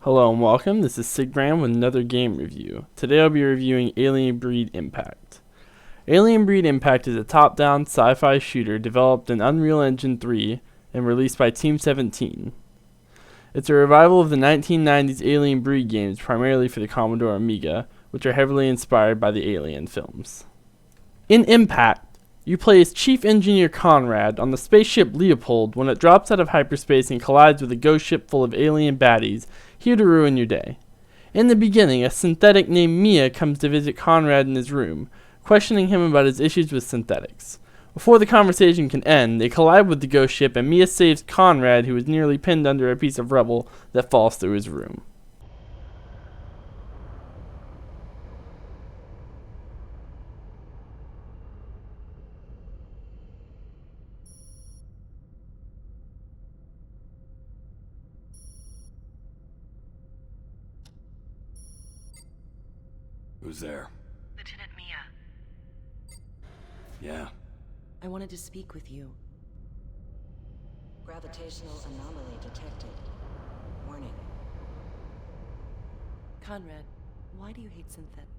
Hello and welcome, this is Sigbrand with another game review. Today I'll be reviewing Alien Breed Impact. Alien Breed Impact is a top-down sci-fi shooter developed in Unreal Engine 3 and released by Team 17. It's a revival of the 1990s Alien Breed games primarily for the Commodore Amiga, which are heavily inspired by the Alien films. In Impact, you play as Chief Engineer Conrad on the spaceship Leopold when it drops out of hyperspace and collides with a ghost ship full of alien baddies, here to ruin your day. In the beginning, a synthetic named Mia comes to visit Conrad in his room, questioning him about his issues with synthetics. Before the conversation can end, they collide with the ghost ship and Mia saves Conrad, who is nearly pinned under a piece of rubble that falls through his room. Who's there? Lieutenant Mia. Yeah. I wanted to speak with you. Gravitational anomaly detected. Warning. Conrad, why do you hate synthetic?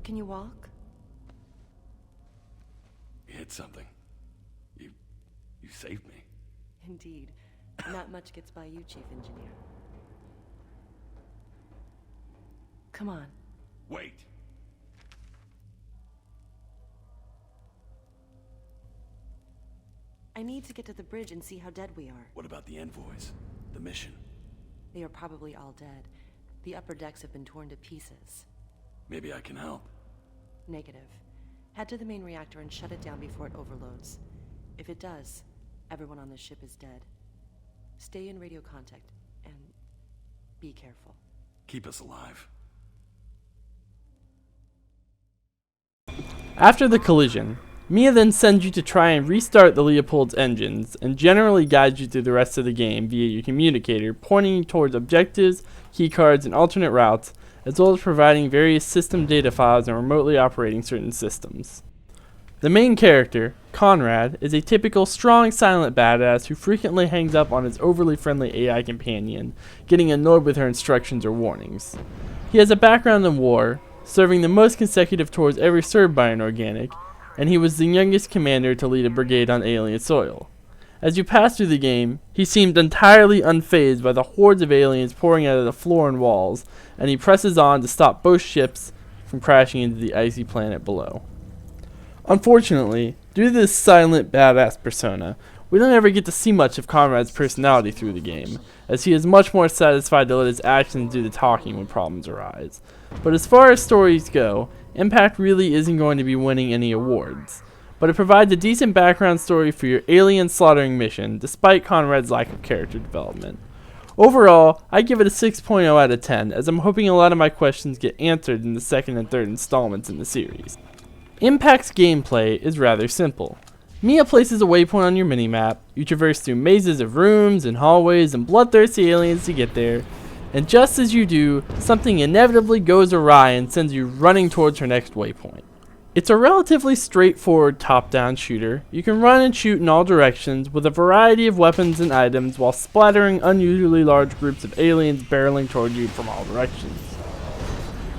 Can you walk? You hit something. You saved me. Indeed. Not much gets by you, Chief Engineer. Come on. Wait! I need to get to the bridge and see how dead we are. What about the envoys? The mission? They are probably all dead. The upper decks have been torn to pieces. Maybe I can help. Negative. Head to the main reactor and shut it down before it overloads. If it does, everyone on the ship is dead. Stay in radio contact, and be careful. Keep us alive. After the collision, Mia then sends you to try and restart the Leopold's engines and generally guides you through the rest of the game via your communicator, pointing you towards objectives, keycards, and alternate routes, as well as providing various system data files and remotely operating certain systems. The main character, Conrad, is a typical strong silent badass who frequently hangs up on his overly friendly AI companion, getting annoyed with her instructions or warnings. He has a background in war, serving the most consecutive tours ever served by an organic, and he was the youngest commander to lead a brigade on alien soil. As you pass through the game, he seemed entirely unfazed by the hordes of aliens pouring out of the floor and walls, and he presses on to stop both ships from crashing into the icy planet below. Unfortunately, due to this silent badass persona, we don't ever get to see much of Conrad's personality through the game, as he is much more satisfied to let his actions do the talking when problems arise. But as far as stories go, Impact really isn't going to be winning any awards, but it provides a decent background story for your alien slaughtering mission, despite Conrad's lack of character development. Overall, I give it a 6.0 out of 10, as I'm hoping a lot of my questions get answered in the second and third installments in the series. Impact's gameplay is rather simple. Mia places a waypoint on your minimap, you traverse through mazes of rooms and hallways and bloodthirsty aliens to get there, and just as you do, something inevitably goes awry and sends you running towards her next waypoint. It's a relatively straightforward top-down shooter. You can run and shoot in all directions with a variety of weapons and items while splattering unusually large groups of aliens barreling toward you from all directions.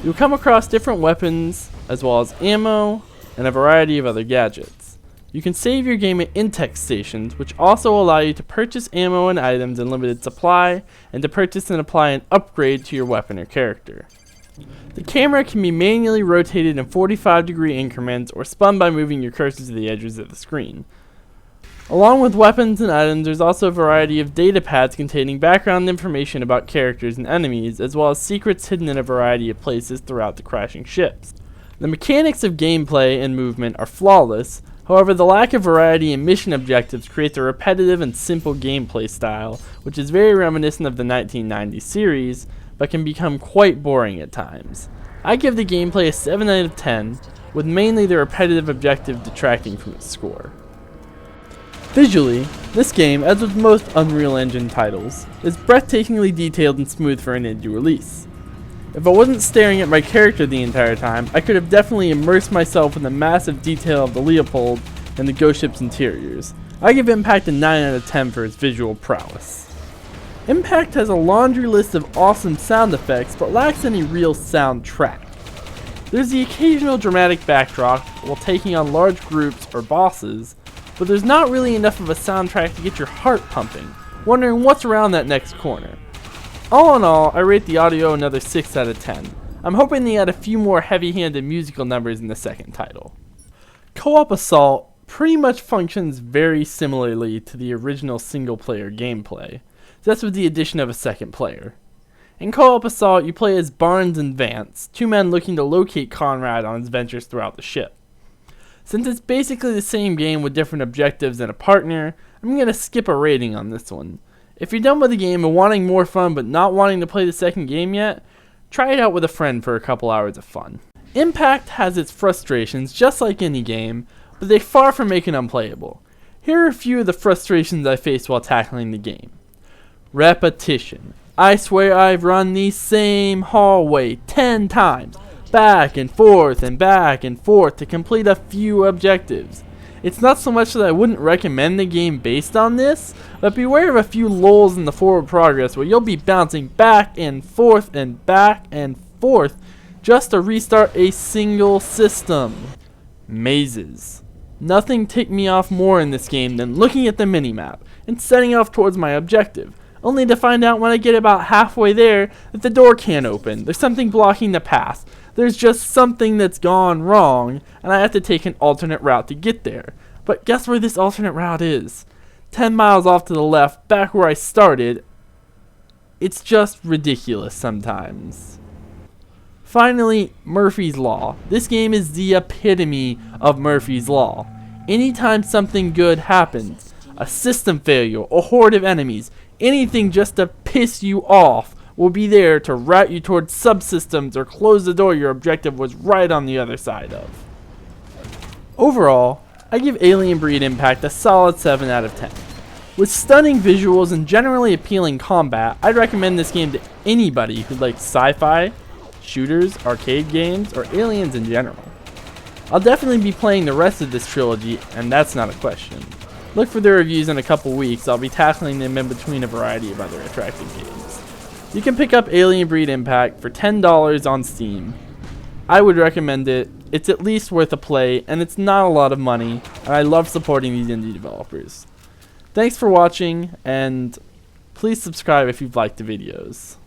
You'll come across different weapons as well as ammo and a variety of other gadgets. You can save your game at Intex stations, which also allow you to purchase ammo and items in limited supply and to purchase and apply an upgrade to your weapon or character. The camera can be manually rotated in 45-degree increments or spun by moving your cursor to the edges of the screen. Along with weapons and items, there's also a variety of data pads containing background information about characters and enemies, as well as secrets hidden in a variety of places throughout the crashing ships. The mechanics of gameplay and movement are flawless, however the lack of variety in mission objectives creates a repetitive and simple gameplay style, which is very reminiscent of the 1990s series, but can become quite boring at times. I give the gameplay a 7 out of 10, with mainly the repetitive objective detracting from its score. Visually, this game, as with most Unreal Engine titles, is breathtakingly detailed and smooth for an indie release. If I wasn't staring at my character the entire time, I could have definitely immersed myself in the massive detail of the Leopold and the ghost ship's interiors. I give Impact a 9 out of 10 for its visual prowess. Impact has a laundry list of awesome sound effects, but lacks any real soundtrack. There's the occasional dramatic backdrop while taking on large groups or bosses, but there's not really enough of a soundtrack to get your heart pumping, wondering what's around that next corner. All in all, I rate the audio another 6 out of 10. I'm hoping they add a few more heavy-handed musical numbers in the second title. Co-op Assault pretty much functions very similarly to the original single-player gameplay, just with the addition of a second player. In Co-op Assault, you play as Barnes and Vance, two men looking to locate Conrad on his ventures throughout the ship. Since it's basically the same game with different objectives and a partner, I'm going to skip a rating on this one. If you're done with the game and wanting more fun but not wanting to play the second game yet, try it out with a friend for a couple hours of fun. Impact has its frustrations just like any game, but they're far from making it unplayable. Here are a few of the frustrations I faced while tackling the game. Repetition. I swear I've run the same hallway 10 times, back and forth to complete a few objectives. It's not so much that I wouldn't recommend the game based on this, but beware of a few lulls in the forward progress where you'll be bouncing back and forth just to restart a single system. Mazes. Nothing ticked me off more in this game than looking at the minimap and setting off towards my objective, only to find out when I get about halfway there that the door can't open, there's something blocking the path, there's just something that's gone wrong, and I have to take an alternate route to get there. But guess where this alternate route is? 10 miles off to the left, back where I started. It's just ridiculous sometimes. Finally, Murphy's Law. This game is the epitome of Murphy's Law. Anytime something good happens, a system failure, a horde of enemies, anything just to piss you off will be there to route you towards subsystems or close the door your objective was right on the other side of. Overall, I give Alien Breed Impact a solid 7 out of 10. With stunning visuals and generally appealing combat, I'd recommend this game to anybody who likes sci-fi, shooters, arcade games, or aliens in general. I'll definitely be playing the rest of this trilogy, and that's not a question. Look for the reviews in a couple weeks. I'll be tackling them in between a variety of other attractive games. You can pick up Alien Breed Impact for $10 on Steam. I would recommend it. It's at least worth a play, and it's not a lot of money, and I love supporting these indie developers. Thanks for watching, and please subscribe if you've liked the videos.